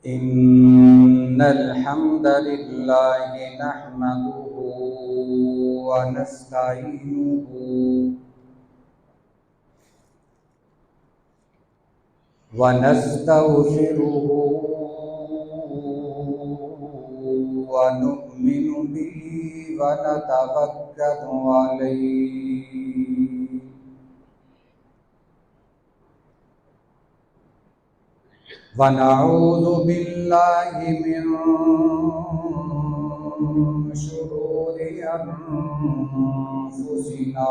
إن الحمد لله نحمده ونستعينه ونستغفره ونؤمن به ونتوكل عليه ونعوذ بالله من شرور أنفسنا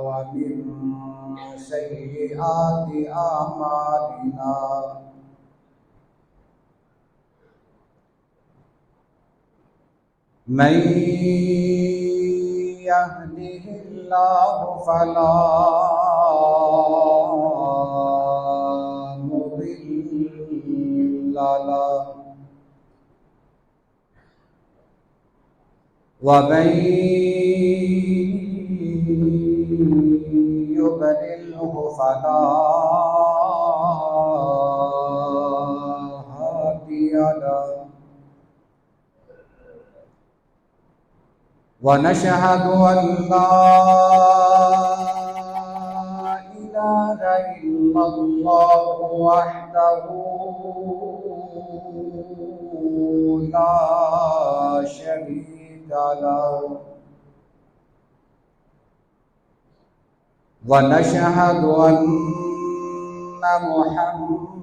ومن سيئات أعمالنا من يهده الله فلا مضل له ومن يضلله فلا هادي له ونشهد أن لا إله إلا الله وحده لا شريك له ونشهد أن محمدًا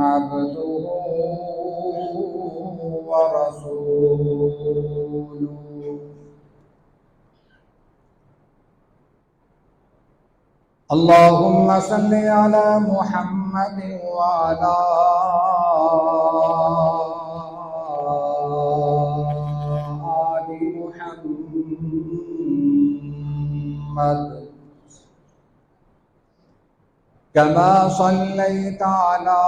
عبده ورسوله اللهم صل على محمد وعلى آل محمد كما صليت على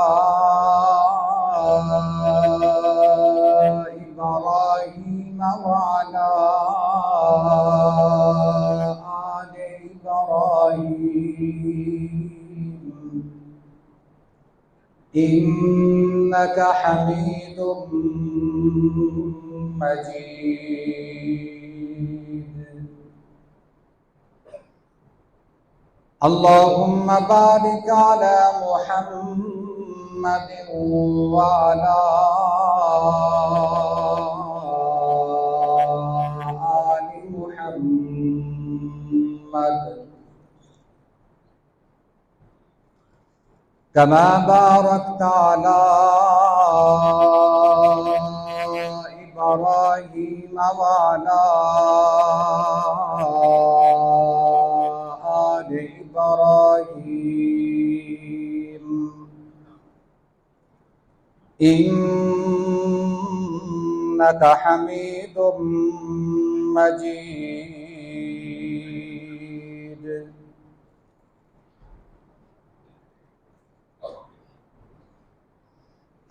إبراهيم وعلى آل إبراهيم إنك حميد مجيد اللهم بارك على محمد وعلى آل محمد كما باركت على إبراهيم وعلى آل إبراهيم إنك حميد مجيد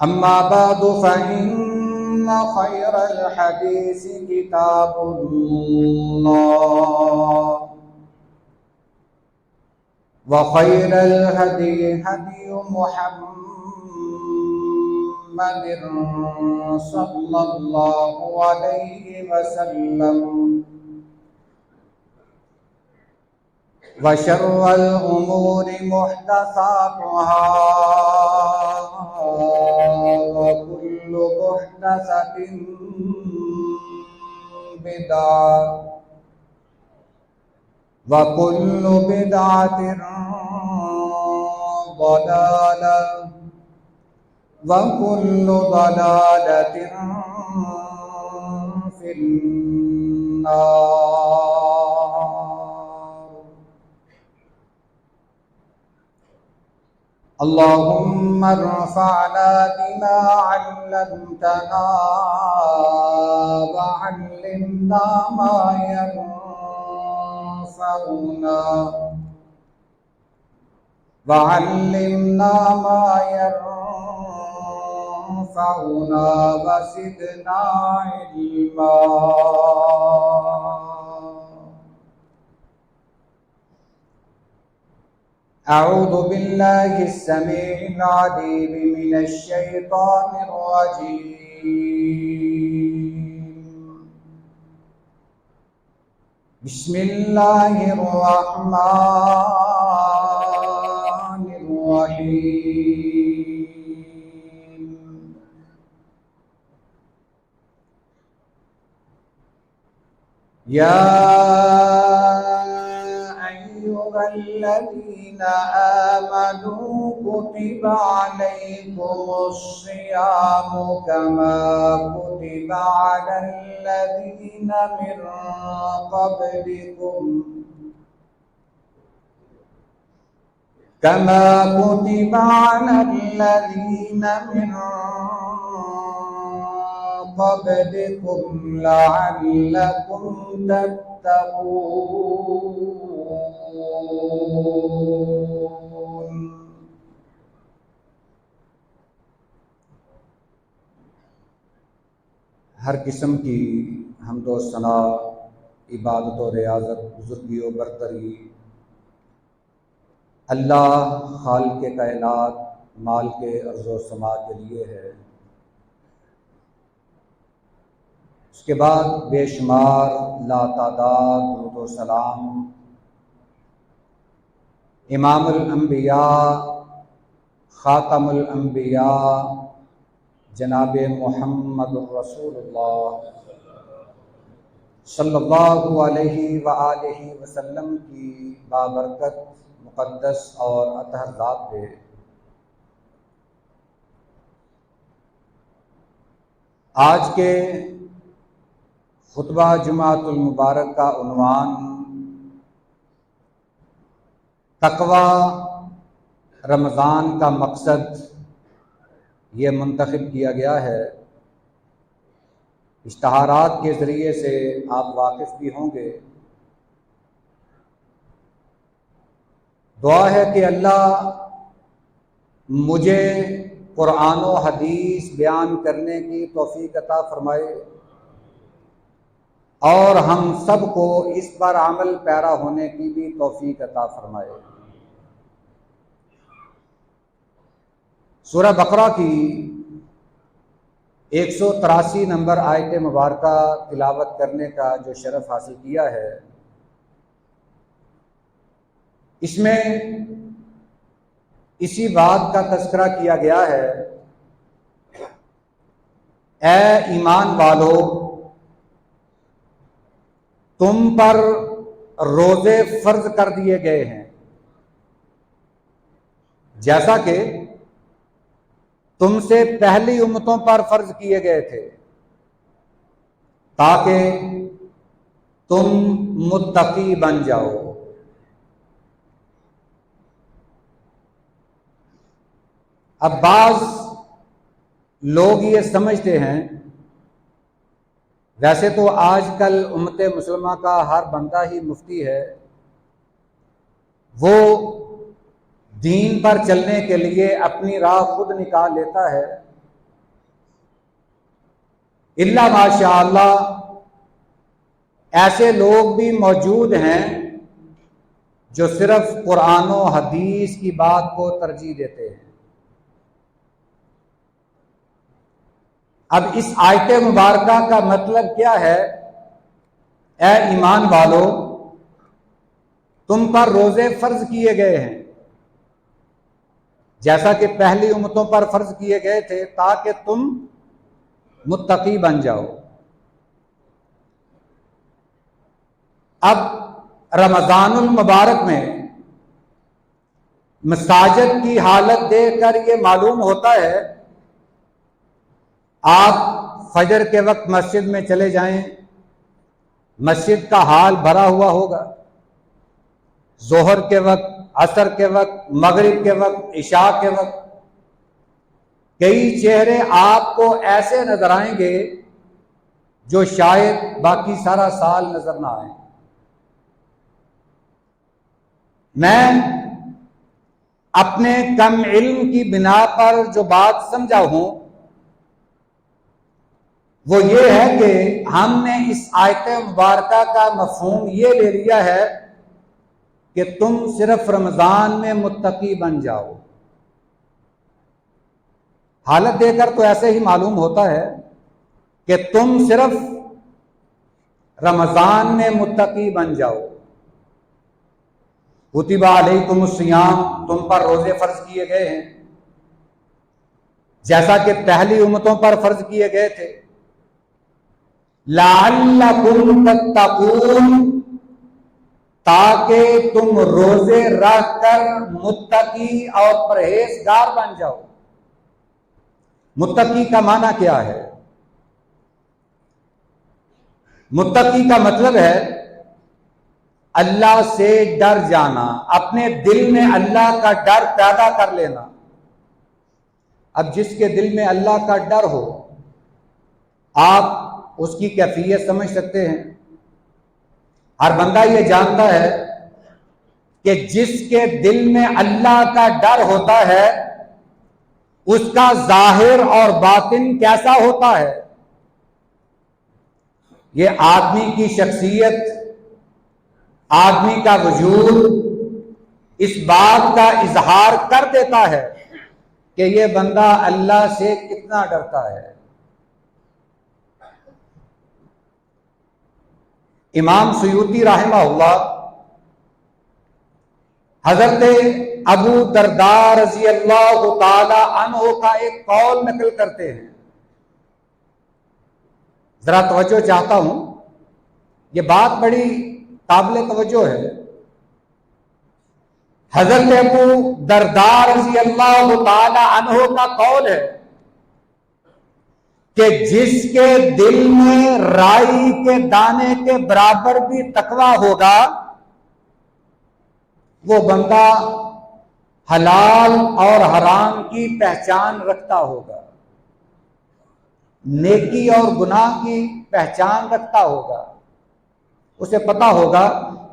أما بعد فإن خير الحديث كتاب الله وخير الهدي هدي محمد صلى الله عليه وسلم وشر الأمور محدثاتها وكل محدثة بدعة وكل بدعة ضلالة وكل ضلالة في النار اللهم ارفعنا بما علمتنا وعلمنا ما ينفعنا وزدنا علما أعوذ بالله السميع العليم من الشيطان الرجيم. بسم الله الرحمن الرحيم. يا أيها الذين آمنوا كتب عليكم الصيام كما كتب على الذين من قبلكم لعلكم تتقون. ہر قسم کی حمد و ثنا، عبادت و ریاضت، بزرگی و برتری اللہ خالق کائنات، مالک ارض و سما کے لیے ہے. اس کے بعد بے شمار لا تعداد درود و سلام امام الانبیاء، خاتم الانبیاء جناب محمد الرسول اللہ صلی اللہ علیہ وآلہ وسلم کی بابرکت مقدس اور اطہر ذات پہ آج کے خطبہ جمعۃ المبارک کا عنوان تقوی رمضان کا مقصد یہ منتخب کیا گیا ہے. اشتہارات کے ذریعے سے آپ واقف بھی ہوں گے. دعا ہے کہ اللہ مجھے قرآن و حدیث بیان کرنے کی توفیق عطا فرمائے اور ہم سب کو اس پر عمل پیرا ہونے کی بھی توفیق عطا فرمائے. سورہ بقرہ کی 183 نمبر آیت مبارکہ تلاوت کرنے کا جو شرف حاصل کیا ہے، اس میں اسی بات کا تذکرہ کیا گیا ہے، اے ایمان والو، تم پر روزے فرض کر دیے گئے ہیں جیسا کہ تم سے پہلی امتوں پر فرض کیے گئے تھے، تاکہ تم متقی بن جاؤ. اب بعض لوگ یہ سمجھتے ہیں، ویسے تو آج کل امت مسلمہ کا ہر بندہ ہی مفتی ہے، وہ دین پر چلنے کے لیے اپنی راہ خود نکال لیتا ہے. الا ماشاء اللہ ایسے لوگ بھی موجود ہیں جو صرف قرآن و حدیث کی بات کو ترجیح دیتے ہیں. اب اس آیت مبارکہ کا مطلب کیا ہے؟ اے ایمان والو، تم پر روزے فرض کیے گئے ہیں جیسا کہ پہلی امتوں پر فرض کیے گئے تھے، تاکہ تم متقی بن جاؤ. اب رمضان المبارک میں مساجد کی حالت دیکھ کر یہ معلوم ہوتا ہے، آپ فجر کے وقت مسجد میں چلے جائیں، مسجد کا حال بھرا ہوا ہوگا. ظہر کے وقت، عصر کے وقت، مغرب کے وقت، عشاء کے وقت کئی چہرے آپ کو ایسے نظر آئیں گے جو شاید باقی سارا سال نظر نہ آئیں. میں اپنے کم علم کی بنا پر جو بات سمجھا ہوں وہ یہ ہے کہ ہم نے اس آیت مبارکہ کا مفہوم یہ لے لیا ہے کہ تم صرف رمضان میں متقی بن جاؤ۔ حالت دے کر تو ایسے ہی معلوم ہوتا ہے کہ تم صرف رمضان میں متقی بن جاؤ۔ کتب علیکم الصیام، تم پر روزے فرض کیے گئے ہیں جیسا کہ پہلی امتوں پر فرض کیے گئے تھے۔ لعلکم تتقون، تاکہ تم روزے رکھ کر متقی اور پرہیزگار بن جاؤ۔ متقی کا معنی کیا ہے؟ متقی کا مطلب ہے اللہ سے ڈر جانا، اپنے دل میں اللہ کا ڈر پیدا کر لینا۔ اب جس کے دل میں اللہ کا ڈر ہو، آپ اس کی کیفیت سمجھ سکتے ہیں۔ ہر بندہ یہ جانتا ہے کہ جس کے دل میں اللہ کا ڈر ہوتا ہے اس کا ظاہر اور باطن کیسا ہوتا ہے۔ یہ آدمی کی شخصیت، آدمی کا وجود اس بات کا اظہار کر دیتا ہے کہ یہ بندہ اللہ سے کتنا ڈرتا ہے۔ امام سیوطی رحمہ اللہ حضرت ابو درداء رضی اللہ تعالی عنہ کا ایک قول نقل کرتے ہیں، ذرا توجہ چاہتا ہوں، یہ بات بڑی قابل توجہ ہے۔ حضرت ابو درداء رضی اللہ تعالی عنہ کا قول ہے کہ جس کے دل میں رائی کے دانے کے برابر بھی تقویٰ ہوگا وہ بندہ حلال اور حرام کی پہچان رکھتا ہوگا، نیکی اور گناہ کی پہچان رکھتا ہوگا۔ اسے پتا ہوگا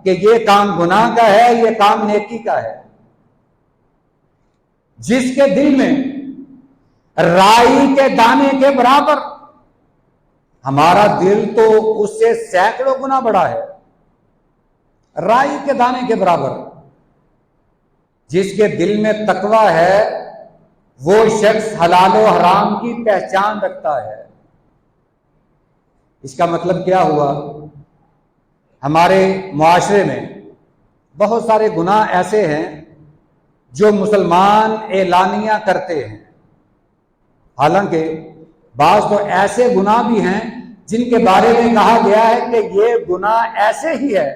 کہ یہ کام گناہ کا ہے، یہ کام نیکی کا ہے۔ جس کے دل میں رائی کے دانے کے برابر، ہمارا دل تو اس سے سینکڑوں گنا بڑا ہے، رائی کے دانے کے برابر، جس کے دل میں تقویٰ ہے وہ شخص حلال و حرام کی پہچان رکھتا ہے۔ اس کا مطلب کیا ہوا؟ ہمارے معاشرے میں بہت سارے گناہ ایسے ہیں جو مسلمان اعلانیہ کرتے ہیں، حالانکہ بعض تو ایسے گناہ بھی ہیں جن کے بارے میں کہا گیا ہے کہ یہ گناہ ایسے ہی ہے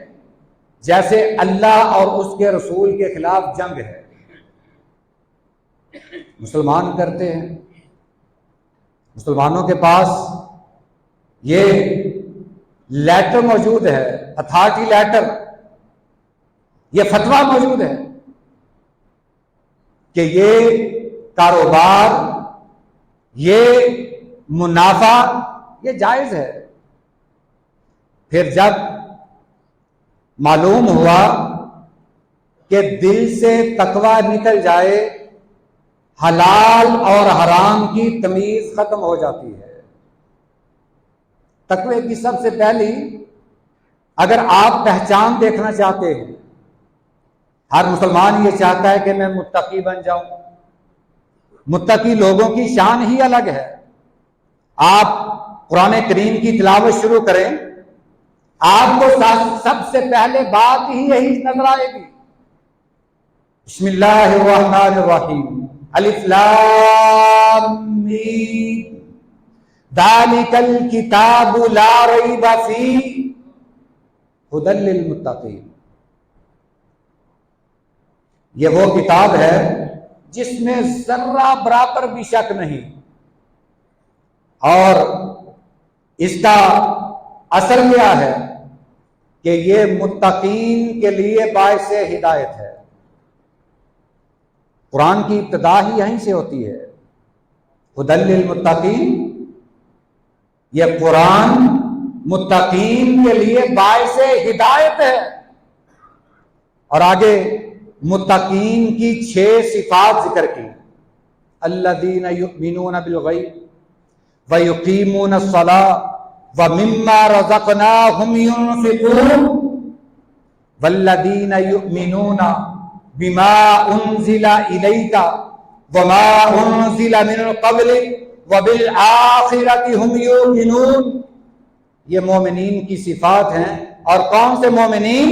جیسے اللہ اور اس کے رسول کے خلاف جنگ ہے، مسلمان کرتے ہیں۔ مسلمانوں کے پاس یہ لیٹر موجود ہے، اتھارٹی لیٹر، یہ فتویٰ موجود ہے کہ یہ کاروبار، یہ منافع، یہ جائز ہے۔ پھر جب معلوم ہوا کہ دل سے تقویٰ نکل جائے، حلال اور حرام کی تمیز ختم ہو جاتی ہے۔ تقوی کی سب سے پہلی اگر آپ پہچان دیکھنا چاہتے ہیں، ہر مسلمان یہ چاہتا ہے کہ میں متقی بن جاؤں۔ متقی لوگوں کی شان ہی الگ ہے۔ آپ قرآن کریم کی تلاوت شروع کریں، آپ کو سب سے پہلے بات ہی یہی نظر آئے گی، بسم اللہ الرحمن الرحیم، الف لام میم، ذالک الکتاب لا ریب فیہ ھدی للمتقین۔ یہ وہ کتاب ہے جس میں ذرہ برابر بھی شک نہیں، اور اس کا اثر کیا ہے کہ یہ متقین کے لیے باعث ہدایت ہے۔ قرآن کی ابتدا ہی یہیں سے ہوتی ہے، ھدی للمتقین۔ یہ قرآن متقین کے لیے باعث ہدایت ہے۔ اور آگے متقین کی 6 صفات ذکر کی، الذین یؤمنون بالغیب ویقیمون الصلاۃ ومما رزقناہم ینفقون۔ والذین یؤمنون بما انزل الیک وما انزل من قبلک وبالآخرۃ هم یوقنون، یہ مومنین کی صفات ہیں۔ اور کون سے مومنین؟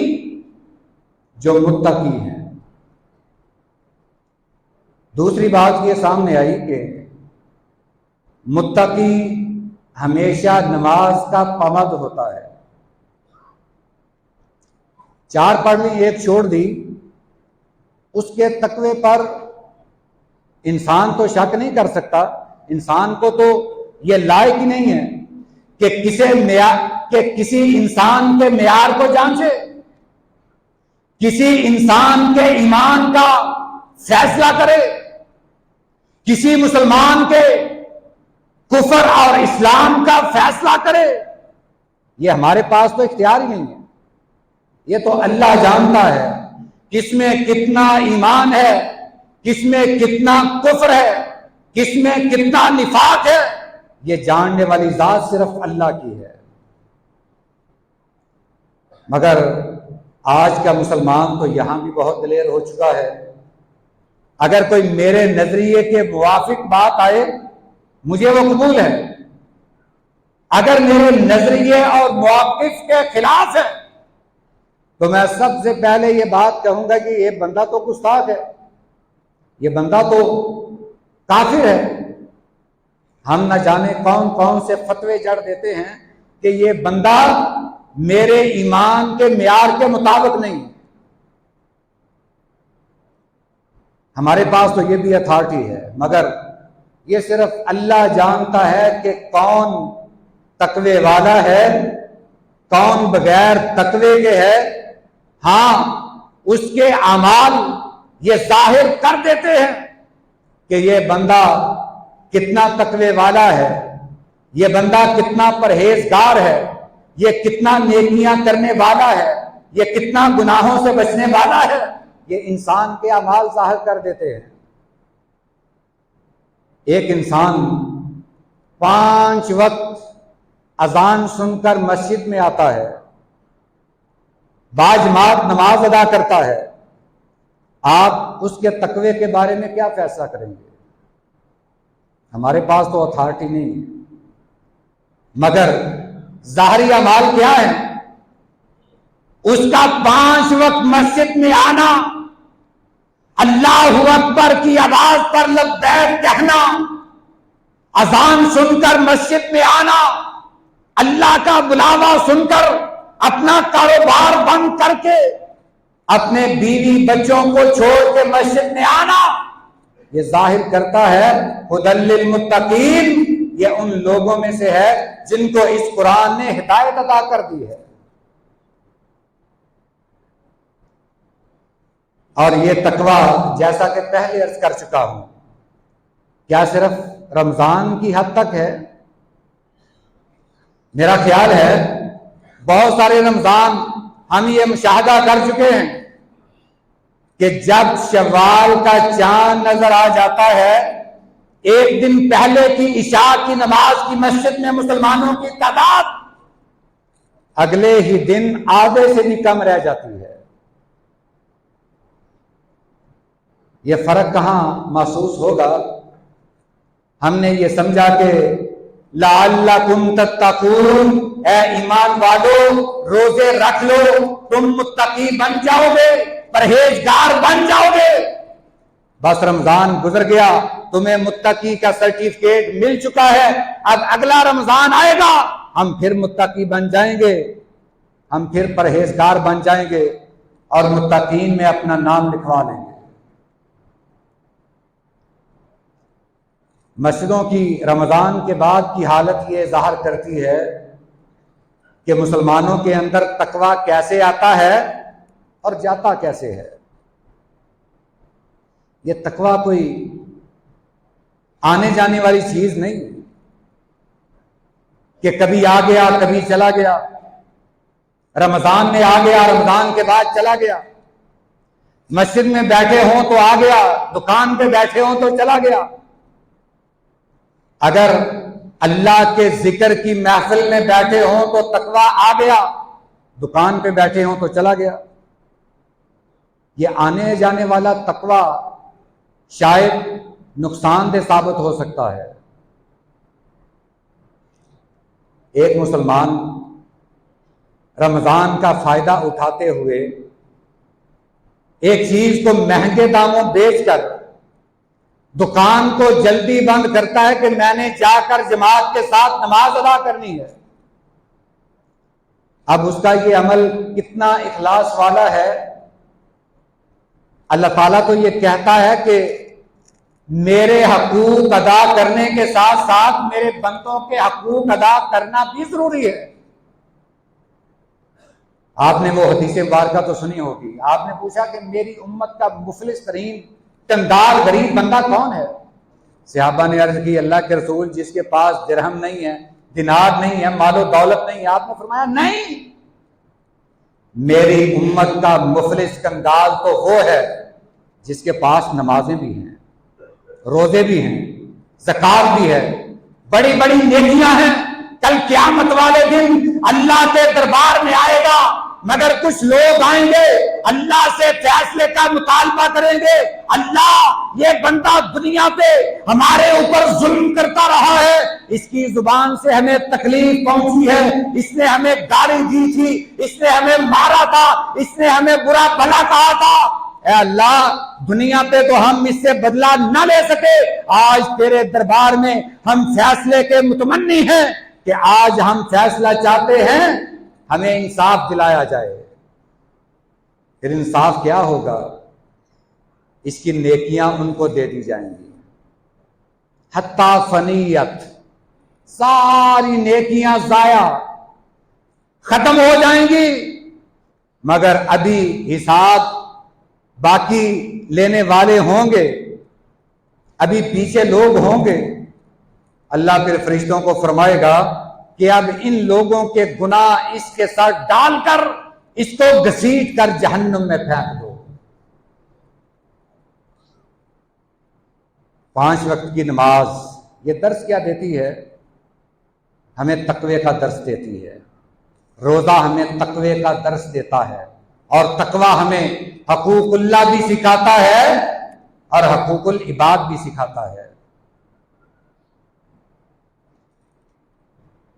جو متقی ہیں۔ دوسری بات یہ سامنے آئی کہ متقی ہمیشہ نماز کا پابند ہوتا ہے۔ 4 پڑھ لی، 1 چھوڑ دی، اس کے تقوی پر انسان تو شک نہیں کر سکتا۔ انسان کو تو یہ لائق ہی نہیں ہے کہ کسی انسان کے معیار کو جانچے، کسی انسان کے ایمان کا فیصلہ کرے، کسی مسلمان کے کفر اور اسلام کا فیصلہ کرے۔ یہ ہمارے پاس تو اختیار ہی نہیں ہے۔ یہ تو اللہ جانتا ہے کس میں کتنا ایمان ہے، کس میں کتنا کفر ہے، کس میں کتنا نفاق ہے۔ یہ جاننے والی ذات صرف اللہ کی ہے۔ مگر آج کا مسلمان تو یہاں بھی بہت دلیر ہو چکا ہے۔ اگر کوئی میرے نظریے کے موافق بات آئے مجھے وہ قبول ہے، اگر میرے نظریے اور موقف کے خلاف ہے تو میں سب سے پہلے یہ بات کہوں گا کہ یہ بندہ تو گستاخ ہے، یہ بندہ تو کافر ہے۔ ہم نہ جانے کون کون سے فتوے جڑ دیتے ہیں کہ یہ بندہ میرے ایمان کے معیار کے مطابق نہیں۔ ہمارے پاس تو یہ بھی اتھارٹی ہے، مگر یہ صرف اللہ جانتا ہے کہ کون تقوی والا ہے، کون بغیر تقوی کے ہے۔ ہاں، اس کے اعمال یہ ظاہر کر دیتے ہیں کہ یہ بندہ کتنا تقوی والا ہے، یہ بندہ کتنا پرہیزگار ہے، یہ کتنا نیکیاں کرنے والا ہے، یہ کتنا گناہوں سے بچنے والا ہے۔ یہ انسان کے اعمال ظاہر کر دیتے ہیں۔ ایک انسان 5 وقت اذان سن کر مسجد میں آتا ہے، باجماعت نماز ادا کرتا ہے، آپ اس کے تقوی کے بارے میں کیا فیصلہ کریں گے؟ ہمارے پاس تو اتھارٹی نہیں ہے۔ مگر ظاہری اعمال کیا ہے؟ اس کا 5 وقت مسجد میں آنا، اللہ اکبر کی آواز پر لبیک کہنا، اذان سن کر مسجد میں آنا، اللہ کا بلاوا سن کر اپنا کاروبار بند کر کے اپنے بیوی بچوں کو چھوڑ کے مسجد میں آنا، یہ ظاہر کرتا ہے ہدی للمتقین، یہ ان لوگوں میں سے ہے جن کو اس قرآن نے ہدایت عطا کر دی ہے۔ اور یہ تقوی جیسا کہ پہلے عرض کر چکا ہوں، کیا صرف رمضان کی حد تک ہے؟ میرا خیال ہے بہت سارے رمضان ہم یہ مشاہدہ کر چکے ہیں کہ جب شوال کا چاند نظر آ جاتا ہے، 1 دن پہلے کی عشاء کی نماز کی مسجد میں مسلمانوں کی تعداد اگلے ہی دن آدھے سے بھی کم رہ جاتی ہے۔ یہ فرق کہاں محسوس ہوگا؟ ہم نے یہ سمجھا کہ لعلکم تتقون، اے ایمان والو روزے رکھ لو، تم متقی بن جاؤ گے، پرہیزگار بن جاؤ گے۔ بس رمضان گزر گیا، تمہیں متقی کا سرٹیفکیٹ مل چکا ہے، اب اگلا رمضان آئے گا ہم پھر متقی بن جائیں گے، ہم پھر پرہیزگار بن جائیں گے اور متقین میں اپنا نام لکھوا لیں گے۔ مسجدوں کی رمضان کے بعد کی حالت یہ ظاہر کرتی ہے کہ مسلمانوں کے اندر تقوی کیسے آتا ہے اور جاتا کیسے ہے۔ یہ تقوی کوئی آنے جانے والی چیز نہیں کہ کبھی آ گیا کبھی چلا گیا، رمضان میں آ گیا رمضان کے بعد چلا گیا، مسجد میں بیٹھے ہوں تو آ گیا، دکان پہ بیٹھے ہوں تو چلا گیا۔ اگر اللہ کے ذکر کی محفل میں بیٹھے ہوں تو تقوی آ گیا، دکان پہ بیٹھے ہوں تو چلا گیا۔ یہ آنے جانے والا تقوی شاید نقصان دہ ثابت ہو سکتا ہے۔ ایک مسلمان رمضان کا فائدہ اٹھاتے ہوئے ایک چیز کو مہنگے داموں بیچ کر دکان کو جلدی بند کرتا ہے کہ میں نے جا کر جماعت کے ساتھ نماز ادا کرنی ہے۔ اب اس کا یہ عمل کتنا اخلاص والا ہے؟ اللہ تعالیٰ تو یہ کہتا ہے کہ میرے حقوق ادا کرنے کے ساتھ ساتھ میرے بندوں کے حقوق ادا کرنا بھی ضروری ہے۔ آپ نے وہ حدیث مبارکہ تو سنی ہوگی، آپ نے پوچھا کہ میری امت کا مفلس ترین تنگدار غریب بندہ کون ہے؟ صحابہ نے عرض کی اللہ کے رسول جس کے پاس درہم نہیں ہے، دینار نہیں ہے، مال و دولت نہیں ہے۔ آپ نے فرمایا نہیں، میری امت کا مفلس کنگال تو وہ ہے جس کے پاس نمازیں بھی ہیں، روزے بھی ہیں، زکات بھی ہے، بڑی بڑی نیکیاں ہیں۔ کل قیامت والے دن اللہ کے دربار میں آئے گا، مگر کچھ لوگ آئیں گے اللہ سے فیصلے کا مطالبہ کریں گے، اللہ یہ بندہ دنیا پہ ہمارے اوپر ظلم کرتا رہا ہے، اس کی زبان سے ہمیں تکلیف پہنچی ہے، اس نے ہمیں گالی دی تھی، اس نے ہمیں مارا تھا، اس نے ہمیں برا بھلا کہا تھا، اے اللہ دنیا پہ تو ہم اس سے بدلہ نہ لے سکے، آج تیرے دربار میں ہم فیصلے کے متمنی ہیں کہ آج ہم فیصلہ چاہتے ہیں، ہمیں انصاف دلایا جائے۔ پھر انصاف کیا ہوگا؟ اس کی نیکیاں ان کو دے دی جائیں گی، حتیٰ فنیت، ساری نیکیاں ضائع ختم ہو جائیں گی، مگر ابھی حساب باقی لینے والے ہوں گے، ابھی پیچھے لوگ ہوں گے۔ اللہ پھر فرشتوں کو فرمائے گا کہ اب ان لوگوں کے گناہ اس کے سر ڈال کر اس کو گھسیٹ کر جہنم میں پھینک دو۔ 5 وقت کی نماز یہ درس کیا دیتی ہے؟ ہمیں تقوی کا درس دیتی ہے۔ روزہ ہمیں تقوی کا درس دیتا ہے، اور تقوی ہمیں حقوق اللہ بھی سکھاتا ہے اور حقوق العباد بھی سکھاتا ہے۔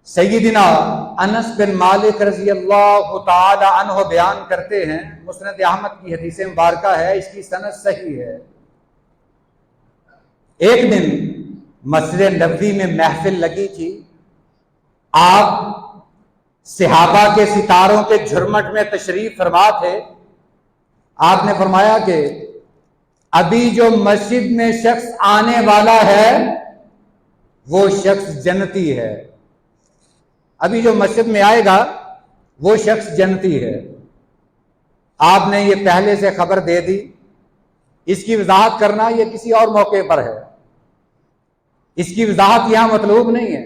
سیدنا انس بن مالک رضی اللہ تعالی عنہ بیان کرتے ہیں، مسند احمد کی حدیث مبارکہ ہے، اس کی سند صحیح ہے۔ ایک دن مسجد نبوی میں محفل لگی تھی، آپ صحابہ کے ستاروں کے جھرمٹ میں تشریف فرما تھے۔ آپ نے فرمایا کہ ابھی جو مسجد میں شخص آنے والا ہے وہ شخص جنتی ہے، ابھی جو مسجد میں آئے گا وہ شخص جنتی ہے۔ آپ نے یہ پہلے سے خبر دے دی، اس کی وضاحت کرنا یہ کسی اور موقع پر ہے، اس کی وضاحت یہاں مطلوب نہیں ہے،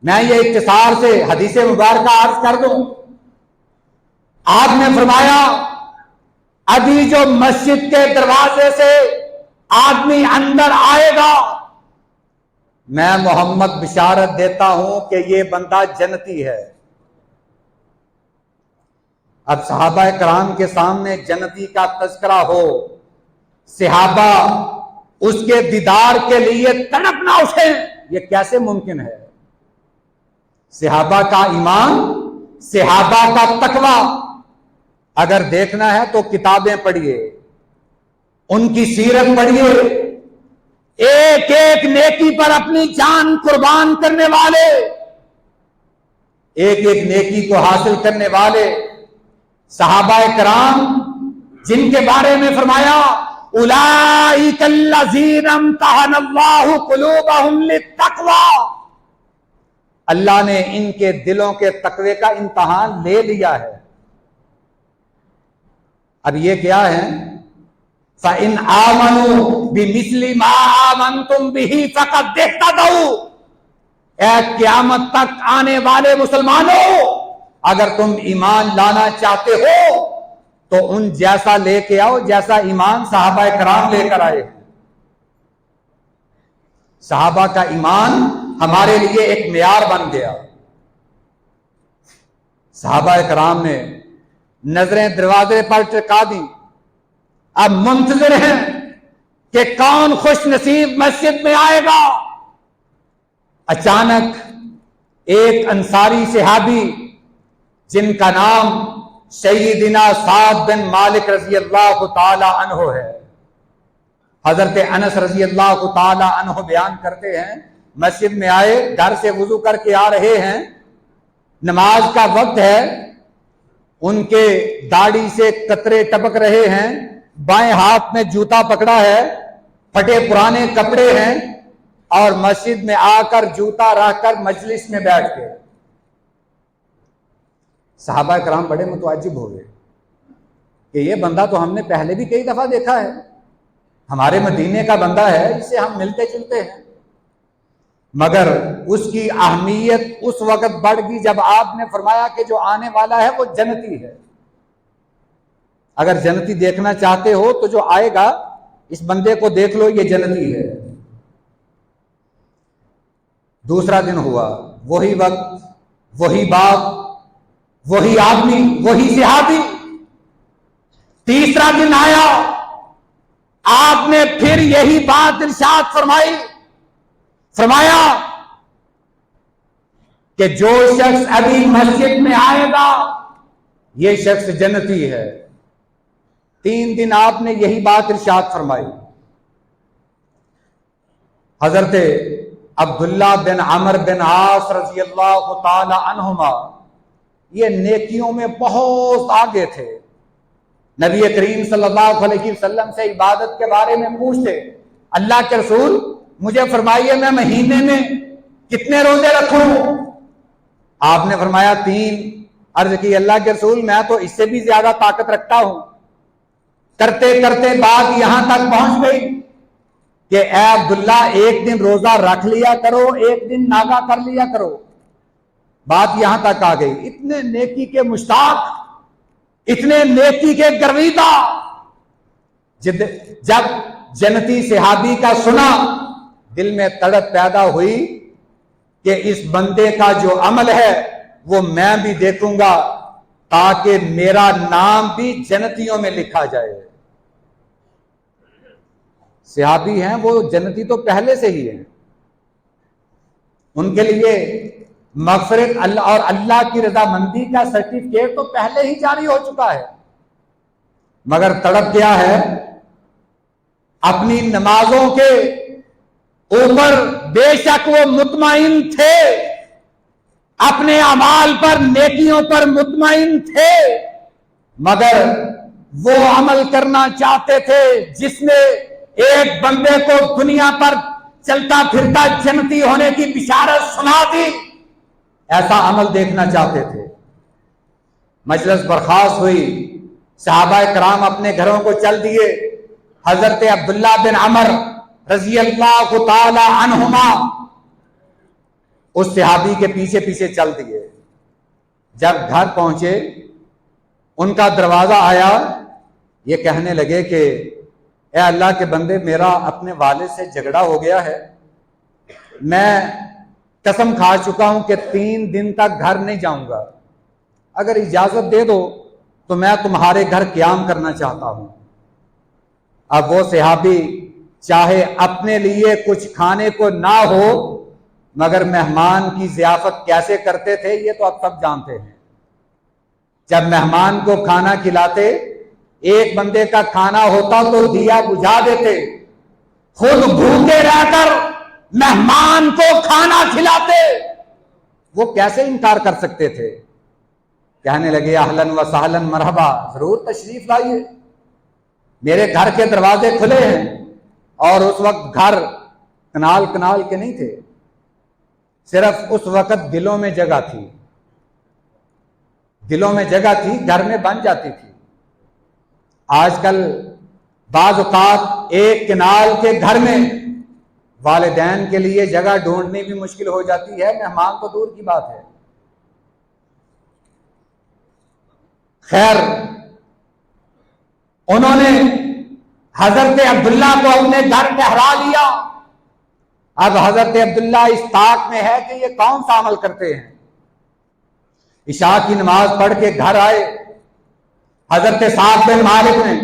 میں یہ اختصار سے حدیث مبارکہ عرض کر دوں۔ آپ نے فرمایا ابھی جو مسجد کے دروازے سے آدمی اندر آئے گا میں محمد بشارت دیتا ہوں کہ یہ بندہ جنتی ہے۔ اب صحابہ کرام کے سامنے جنتی کا تذکرہ ہو، صحابہ اس کے دیدار کے لیے تڑپ نہ اٹھیں، یہ کیسے ممکن ہے؟ صحابہ کا ایمان، صحابہ کا تقوی اگر دیکھنا ہے تو کتابیں پڑھیے، ان کی سیرت پڑھیے، ایک ایک نیکی پر اپنی جان قربان کرنے والے، ایک ایک نیکی کو حاصل کرنے والے صحابہ کرام، جن کے بارے میں فرمایا اولئک الذین امتحن اللہ قلوبہم للتقوی، اللہ نے ان کے دلوں کے تقوی کا امتحان لے لیا ہے۔ اب یہ کیا ہے؟ فَإِنْ آمَنُوا بِمِثْلِ مَا آمَنْتُمْ بِهِ فَقَدْ اهْتَدَوْا، اے قیامت تک آنے والے مسلمانوں، اگر تم ایمان لانا چاہتے ہو تو ان جیسا لے کے آؤ جیسا ایمان صحابہ کرام لے کر آئے۔ صحابہ کا ایمان ہمارے لیے ایک معیار بن گیا۔ صحابہ کرام نے نظریں دروازے پر ٹکا دی، اب منتظر ہیں کہ کون خوش نصیب مسجد میں آئے گا۔ اچانک ایک انصاری صحابی جن کا نام سیدنا سعد بن مالک رضی اللہ تعالی عنہ ہے، حضرت انس رضی اللہ تعالی عنہ بیان کرتے ہیں، مسجد میں آئے، گھر سے وضو کر کے آ رہے ہیں، نماز کا وقت ہے، ان کے داڑھی سے قطرے ٹپک رہے ہیں، بائیں ہاتھ میں جوتا پکڑا ہے، پھٹے پرانے کپڑے ہیں، اور مسجد میں آ کر جوتا رکھ کر مجلس میں بیٹھ کے صحابہ کرام بڑے متعجب ہو گئے کہ یہ بندہ تو ہم نے پہلے بھی کئی دفعہ دیکھا ہے، ہمارے مدینے کا بندہ ہے، اس سے ہم ملتے جلتے ہیں، مگر اس کی اہمیت اس وقت بڑھ گئی جب آپ نے فرمایا کہ جو آنے والا ہے وہ جنتی ہے۔ اگر جنتی دیکھنا چاہتے ہو تو جو آئے گا اس بندے کو دیکھ لو، یہ جنتی ہے۔ دوسرا دن ہوا، وہی وقت، وہی بات، وہی آدمی، وہی صحابی۔ تیسرا دن آیا، آپ نے پھر یہی بات ارشاد فرمایا کہ جو شخص ابھی مسجد میں آئے گا یہ شخص جنتی ہے۔ 3 دن آپ نے یہی بات ارشاد فرمائی۔ حضرت عبداللہ بن عمر بن عاص رضی اللہ تعالی عنہما یہ نیکیوں میں بہت آگے تھے، نبی کریم صلی اللہ علیہ وسلم سے عبادت کے بارے میں پوچھتے، اللہ کے رسول مجھے فرمائیے میں مہینے میں کتنے روزے رکھوں؟ آپ نے فرمایا 3۔ عرض کی اللہ کے رسول میں تو اس سے بھی زیادہ طاقت رکھتا ہوں۔ کرتے کرتے بات یہاں تک پہنچ گئی کہ اے عبداللہ ایک دن روزہ رکھ لیا کرو، ایک دن ناگا کر لیا کرو۔ بات یہاں تک آ گئی، اتنے نیکی کے مشتاق، اتنے نیکی کے گرویدہ، جب جنتی صحابی کا سنا دل میں تڑپ پیدا ہوئی کہ اس بندے کا جو عمل ہے وہ میں بھی دیکھوں گا تاکہ میرا نام بھی جنتیوں میں لکھا جائے۔ صحابی ہیں وہ جنتی تو پہلے سے ہی ہیں، ان کے لیے مغفرت اللہ اور اللہ کی رضامندی کا سرٹیفکیٹ تو پہلے ہی جاری ہو چکا ہے، مگر تڑپ کیا ہے؟ اپنی نمازوں کے اوپر بے شک وہ مطمئن تھے، اپنے اعمال پر، نیکیوں پر مطمئن تھے، مگر وہ عمل کرنا چاہتے تھے جس نے ایک بندے کو دنیا پر چلتا پھرتا جنتی ہونے کی بشارت سنا دی، ایسا عمل دیکھنا چاہتے تھے۔ مجلس برخاست ہوئی، صحابہ کرام اپنے گھروں کو چل دیے، حضرت عبداللہ بن عمر رضی اللہ تعالی عنہما اس صحابی کے پیچھے پیچھے چل دیے۔ جب گھر پہنچے ان کا دروازہ آیا، یہ کہنے لگے کہ اے اللہ کے بندے میرا اپنے والد سے جھگڑا ہو گیا ہے، میں قسم کھا چکا ہوں کہ 3 دن تک گھر نہیں جاؤں گا، اگر اجازت دے دو تو میں تمہارے گھر قیام کرنا چاہتا ہوں۔ اب وہ صحابی چاہے اپنے لیے کچھ کھانے کو نہ ہو مگر مہمان کی ضیافت کیسے کرتے تھے یہ تو اب سب جانتے ہیں۔ جب مہمان کو کھانا کھلاتے، ایک بندے کا کھانا ہوتا تو دیا بجھا دیتے، خود بھوکے رہ کر مہمان کو کھانا کھلاتے، وہ کیسے انکار کر سکتے تھے؟ کہنے لگے اہلاً و سہلاً مرحبا، ضرور تشریف لائیے، میرے گھر کے دروازے کھلے ہیں۔ اور اس وقت گھر کنال کنال کے نہیں تھے، صرف اس وقت دلوں میں جگہ تھی، دلوں میں جگہ تھی، گھر میں بن جاتی تھی۔ آج کل بعض اوقات ایک کنال کے گھر میں والدین کے لیے جگہ ڈھونڈنی بھی مشکل ہو جاتی ہے، مہمان تو دور کی بات ہے۔ خیر، انہوں نے حضرت عبداللہ کو اپنے گھر ٹھہرا لیا۔ اب حضرت عبداللہ اس طاق میں ہے کہ یہ کون سا عمل کرتے ہیں۔ عشاء کی نماز پڑھ کے گھر آئے، حضرت سعد بن مالک نے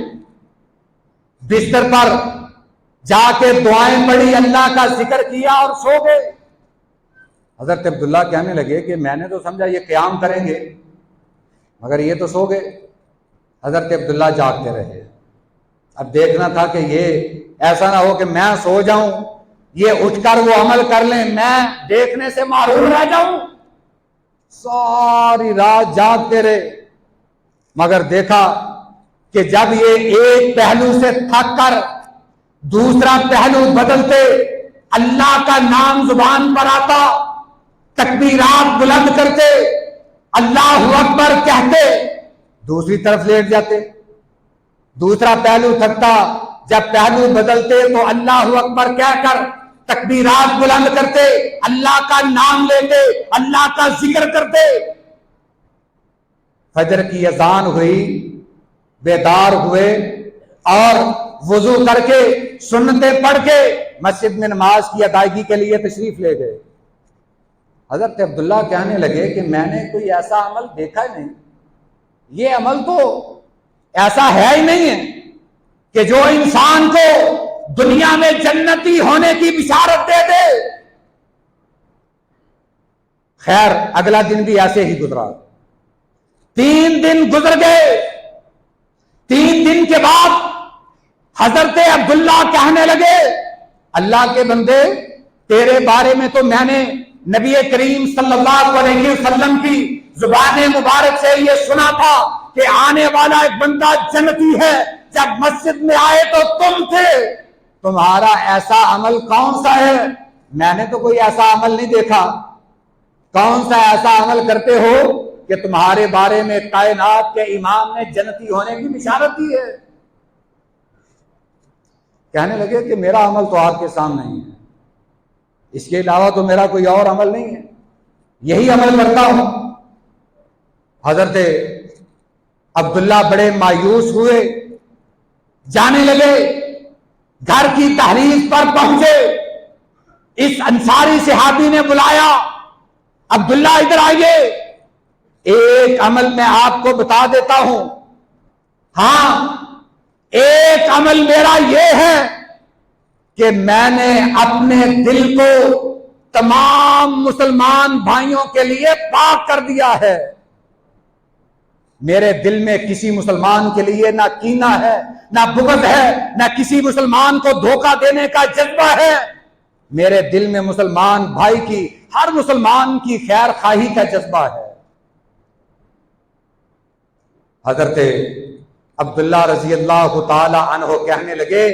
بستر پر جا کے دعائیں پڑھی، اللہ کا ذکر کیا اور سو گئے۔ حضرت عبداللہ کہنے لگے کہ میں نے تو سمجھا یہ قیام کریں گے، مگر یہ تو سو گئے۔ حضرت عبداللہ جاگتے رہے۔ اب دیکھنا تھا کہ یہ ایسا نہ ہو کہ میں سو جاؤں، یہ اٹھ کر وہ عمل کر لیں، میں دیکھنے سے محروم رہ جاؤں۔ ساری رات جاگتے رہے، مگر دیکھا کہ جب یہ ایک پہلو سے تھک کر دوسرا پہلو بدلتے، اللہ کا نام زبان پر آتا، تکبیرات بلند کرتے، اللہ اکبر کہتے، دوسری طرف لیٹ جاتے۔ دوسرا پہلو تھکتا، جب پہلو بدلتے تو اللہ اکبر کہہ کر تکبیرات بلند کرتے، اللہ کا نام لیتے، اللہ کا ذکر کرتے۔ فجر کی اذان ہوئی، بیدار ہوئے اور وضو کر کے سنتیں پڑھ کے مسجد میں نماز کی ادائیگی کے لیے تشریف لے گئے۔ حضرت عبداللہ کہنے لگے کہ میں نے کوئی ایسا عمل دیکھا ہی نہیں، یہ عمل تو ایسا ہے ہی نہیں ہے کہ جو انسان کو دنیا میں جنتی ہونے کی بشارت دے دے۔ خیر اگلا دن بھی ایسے ہی گزرا، 3 دن گزر گئے۔ 3 دن کے بعد حضرت عبداللہ کہنے لگے، اللہ کے بندے تیرے بارے میں تو میں نے نبی کریم صلی اللہ علیہ وسلم کی زبان مبارک سے یہ سنا تھا کہ آنے والا ایک بندہ جنتی ہے، جب مسجد میں آئے تو تم تھے، تمہارا ایسا عمل کون سا ہے؟ میں نے تو کوئی ایسا عمل نہیں دیکھا، کون سا ایسا عمل کرتے ہو کہ تمہارے بارے میں کائنات کے امام نے جنتی ہونے کی بشارت دی ہے؟ کہنے لگے کہ میرا عمل تو آپ کے سامنے نہیں ہے، اس کے علاوہ تو میرا کوئی اور عمل نہیں ہے، یہی عمل کرتا ہوں۔ حضرت عبداللہ بڑے مایوس ہوئے، جانے لگے، گھر کی دہلیز پر پہنچے، اس انصاری صحابی نے بلایا، عبداللہ ادھر آئیے، ایک عمل میں آپ کو بتا دیتا ہوں، ہاں ایک عمل میرا یہ ہے کہ میں نے اپنے دل کو تمام مسلمان بھائیوں کے لیے پاک کر دیا ہے، میرے دل میں کسی مسلمان کے لیے نہ کینہ ہے، نہ بغض ہے، نہ کسی مسلمان کو دھوکہ دینے کا جذبہ ہے، میرے دل میں مسلمان بھائی کی، ہر مسلمان کی خیر خواہی کا جذبہ ہے۔ حضرت عبداللہ رضی اللہ تعالی عنہ کہنے لگے،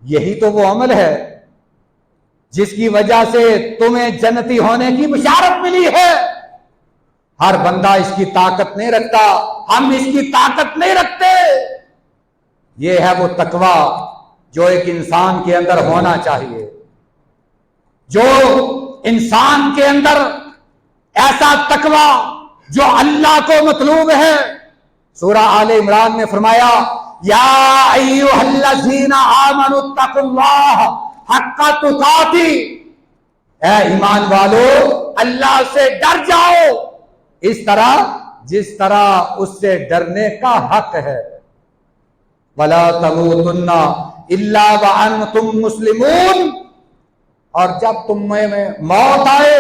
یہی تو وہ عمل ہے جس کی وجہ سے تمہیں جنتی ہونے کی بشارت ملی ہے۔ ہر بندہ اس کی طاقت نہیں رکھتا، ہم اس کی طاقت نہیں رکھتے۔ یہ ہے وہ تقوی جو ایک انسان کے اندر ہونا چاہیے، جو انسان کے اندر ایسا تقوی جو اللہ کو مطلوب ہے۔ سورہ آل عمران میں فرمایا، یا ایھا الذین آمنوا اتقوا اللہ حق تقاتی، اے ایمان والو اللہ سے ڈر جاؤ اس طرح جس طرح اس سے ڈرنے کا حق ہے۔ ولا تموتن الا وانتم مسلمون، اور جب تم میں موت آئے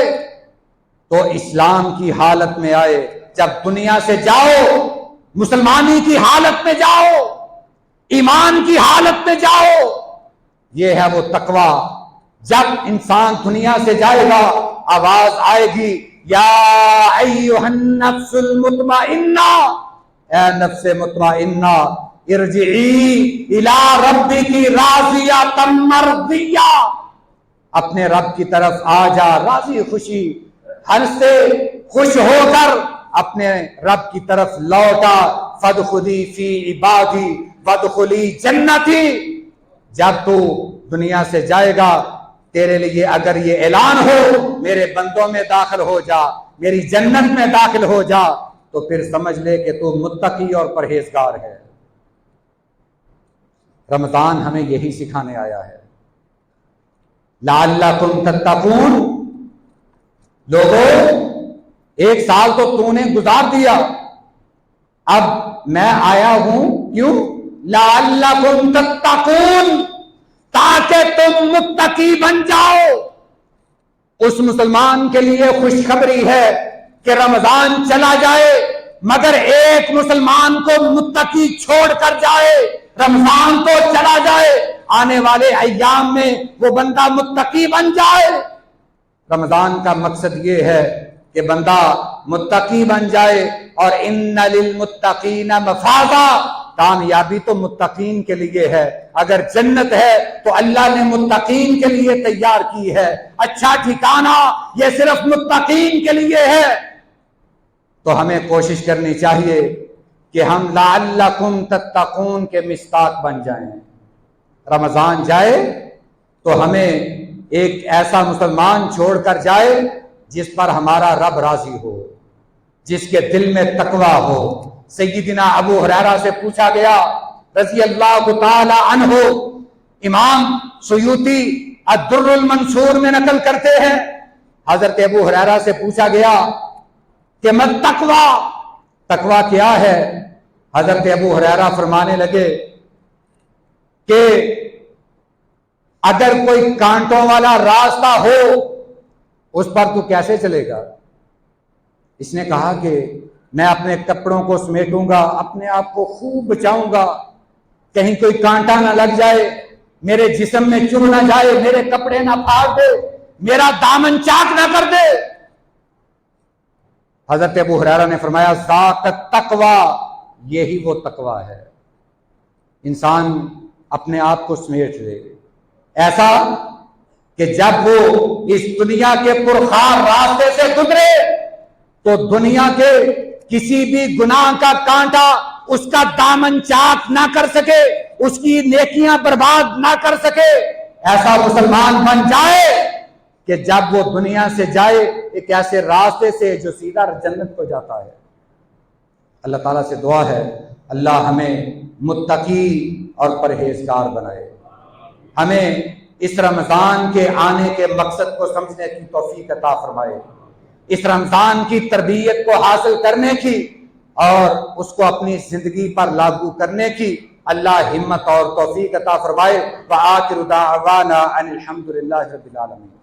تو اسلام کی حالت میں آئے، جب دنیا سے جاؤ مسلمانی کی حالت میں جاؤ، ایمان کی حالت میں جاؤ۔ یہ ہے وہ تقوی۔ جب انسان دنیا سے جائے گا آواز آئے گی، یا ایھا النفس المطمئنہ، اے نفس مطمئنہ، ارجعی الی ربک راضیۃ مرضیہ، اپنے رب کی طرف آ جا راضی خوشی، ہنستے خوش ہو کر اپنے رب کی طرف لوٹا۔ فادخلی فی عبادی وادخلی جنتی، جب تو دنیا سے جائے گا تیرے لیے اگر یہ اعلان ہو میرے بندوں میں داخل ہو جا، میری جنت میں داخل ہو جا، تو پھر سمجھ لے کہ تو متقی اور پرہیزگار ہے۔ رمضان ہمیں یہی سکھانے آیا ہے، لعلکم تتقون۔ لوگوں 1 سال تو نے گزار دیا، اب میں آیا ہوں کیوں؟ لعلکم تتقون، تاکہ تم متقی بن جاؤ۔ اس مسلمان کے لیے خوشخبری ہے کہ رمضان چلا جائے مگر ایک مسلمان کو متقی چھوڑ کر جائے، رمضان تو چلا جائے، آنے والے ایام میں وہ بندہ متقی بن جائے۔ رمضان کا مقصد یہ ہے کہ بندہ متقی بن جائے، اور ان للمتقین مفازا، کامیابی تو متقین کے لیے ہے۔ اگر جنت ہے تو اللہ نے متقین کے لیے تیار کی ہے، اچھا ٹھکانہ یہ صرف متقین کے لیے ہے۔ تو ہمیں کوشش کرنی چاہیے کہ ہم لعلکم تتقون کے مصداق بن جائیں۔ رمضان جائے تو ہمیں ایک ایسا مسلمان چھوڑ کر جائے جس پر ہمارا رب راضی ہو، جس کے دل میں تقوی ہو۔ سیدنا ابو ہریرہ سے پوچھا گیا رضی اللہ تعالی عنہ، امام سیوطی الدر المنصور میں نقل کرتے ہیں، حضرت ابو ہریرہ سے پوچھا گیا کہ مت تقوی، تقوی کیا ہے؟ حضرت ابو ہریرہ فرمانے لگے کہ اگر کوئی کانٹوں والا راستہ ہو اس پر تو کیسے چلے گا؟ اس نے کہا کہ میں اپنے کپڑوں کو سمیٹوں گا، اپنے آپ کو خوب بچاؤں گا، کہیں کوئی کانٹا نہ لگ جائے، میرے جسم میں چبھ نہ جائے، میرے کپڑے نہ پھاڑ دے، میرا دامن چاک نہ کر دے۔ حضرت ابو ہریرہ نے فرمایا ذاک التقوی، یہی وہ تقوی ہے، انسان اپنے آپ کو سمیٹ لے، ایسا کہ جب وہ اس دنیا کے پرخار راستے سے گزرے تو دنیا کے کسی بھی گناہ کا کانٹا اس کا دامن چاک نہ کر سکے، اس کی نیکیاں برباد نہ کر سکے۔ ایسا مسلمان بن جائے کہ جب وہ دنیا سے جائے ایک ایسے راستے سے جو سیدھا جنت کو جاتا ہے۔ اللہ تعالیٰ سے دعا ہے اللہ ہمیں متقی اور پرہیزگار بنائے، ہمیں اس رمضان کے آنے کے مقصد کو سمجھنے کی توفیق عطا فرمائے، اس رمضان کی تربیت کو حاصل کرنے کی اور اس کو اپنی زندگی پر لاگو کرنے کی اللہ ہمت اور توفیق عطا فرمائے۔ وآخر دعوانا ان الحمد للہ رب العالمین۔